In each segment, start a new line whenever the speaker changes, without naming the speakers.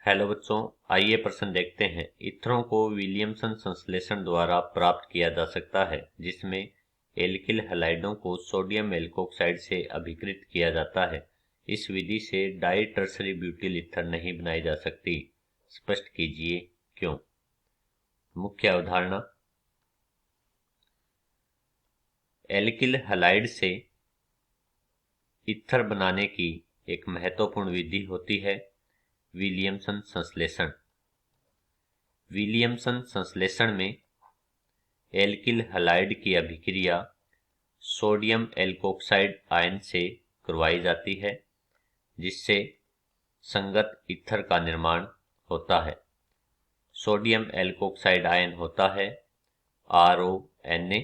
Hello बच्चों, आइए प्रश्न देखते हैं। इथरों को विलियमसन संश्लेषण द्वारा प्राप्त किया जा सकता है, जिसमें एल्किल हैलाइडों को सोडियम एल्कोक्साइड से अभिकृत किया जाता है। इस विधि से डाई टर्सरी ब्यूटिल ईथर नहीं बनाई जा सकती। स्पष्ट कीजिए क्यों। मुख्य अवधारणा: एल्किल हैलाइड से ईथर बनाने की एक महत्वपूर्ण विधि होती है विलियमसन संश्लेषण। विलियमसन संश्लेषण में एल्किल हैलाइड की अभिक्रिया सोडियम एल्कोक्साइड आयन से करवाई जाती है, जिससे संगत ईथर का निर्माण होता है। सोडियम एल्कोक्साइड आयन होता है RONA,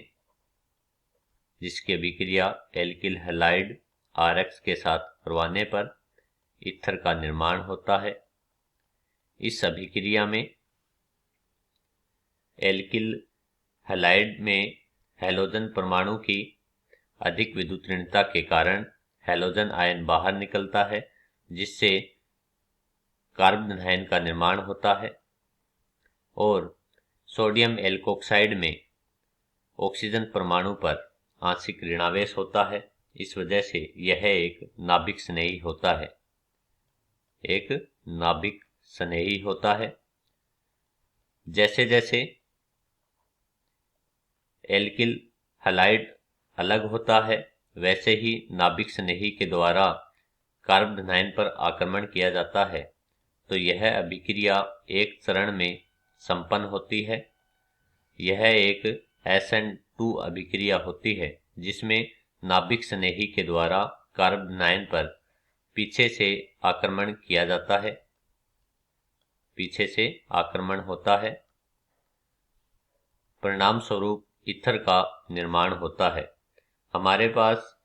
जिसकी अभिक्रिया एल्किल हैलाइड RX के साथ करवाने पर ईथर का निर्माण होता है। इस अभिक्रिया में एल्किल हैलाइड में हैलोजन परमाणु की अधिक विद्युत ऋणता के कारण हैलोजन आयन बाहर निकलता है, जिससे कार्बन आयन का निर्माण होता है और सोडियम एल्कोक्साइड में ऑक्सीजन परमाणु पर आंशिक ऋणावेश होता है। इस वजह से यह एक नाभिक स्नेही होता है। जैसे जैसे एल्किल हैलाइड अलग होता है, वैसे ही नाभिक स्नेही के द्वारा कार्बन आयन पर आक्रमण किया जाता है, तो यह अभिक्रिया एक चरण में संपन्न होती है। यह एक SN2 अभिक्रिया होती है, जिसमें नाभिक स्नेही के द्वारा कार्बन आयन पर पीछे से आक्रमण होता है। परिणाम स्वरूप ईथर का निर्माण होता है। हमारे पास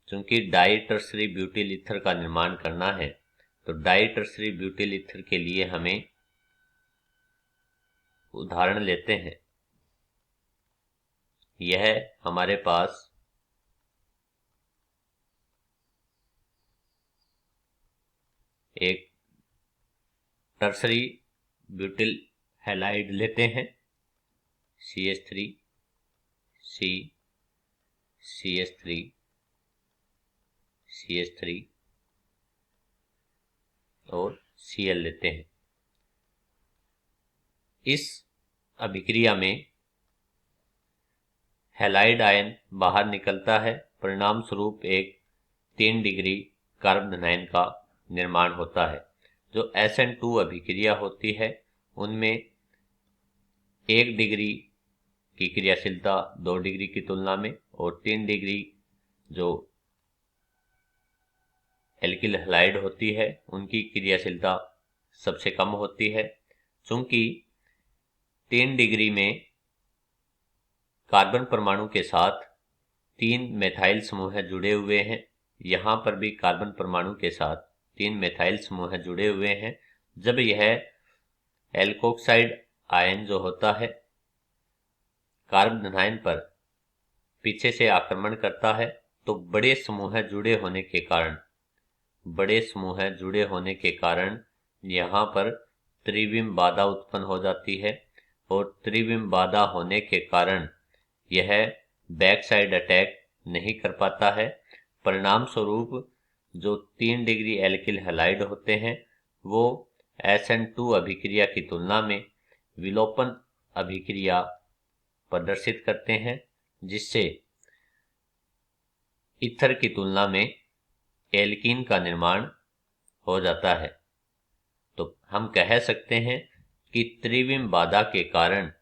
चूंकि डाई टर्सरी ब्यूटिल ईथर का निर्माण करना है, तो डाई टर्सरी ब्यूटिल ईथर के लिए हमें उदाहरण लेते हैं। यह हमारे पास एक टर्सरी ब्यूटिल हैलाइड लेते हैं, CH3 C CH3 CH3 और Cl लेते हैं। इस अभिक्रिया में हैलाइड आयन बाहर निकलता है। परिणाम स्वरूप एक 3 डिग्री कार्बन आयन का निर्माण होता है। जो SN2 अभिक्रिया होती है, उनमें 1 डिग्री की क्रियाशीलता 2 डिग्री की तुलना में और 3 डिग्री जो एल्किल हैलाइड होती है, उनकी क्रियाशीलता सबसे कम होती है। चूंकि 3 डिग्री में कार्बन परमाणु के साथ 3 मेथाइल समूह जुड़े हुए हैं, यहाँ पर भी कार्बन परमाणु के साथ 3 मेथाइल समूह जुड़े हुए हैं। जब यह एल्कोक्साइड आयन जो होता है कार्बन आयन पर पीछे से आक्रमण करता है, तो बड़े समूह जुड़े होने के कारण यहाँ पर त्रिविम बाधा उत्पन्न हो जाती है और त्रिविम बाधा होने के कारण यह बैक साइड अटैक नहीं कर पाता है। परिणाम स्वरूप जो 3 डिग्री एल्किल हैलाइड होते हैं, वो SN2 अभिक्रिया की तुलना में विलोपन अभिक्रिया प्रदर्शित करते हैं, जिससे ईथर की तुलना में एल्कीन का निर्माण हो जाता है। तो हम कह सकते हैं कि त्रिविम बाधा के कारण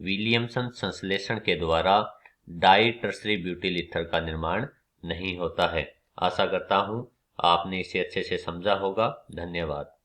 विलियमसन संश्लेषण के द्वारा डाई टर्सरी ब्यूटिल ईथर का निर्माण नहीं होता है। आशा करता हूं आपने इसे अच्छे से समझा होगा। धन्यवाद।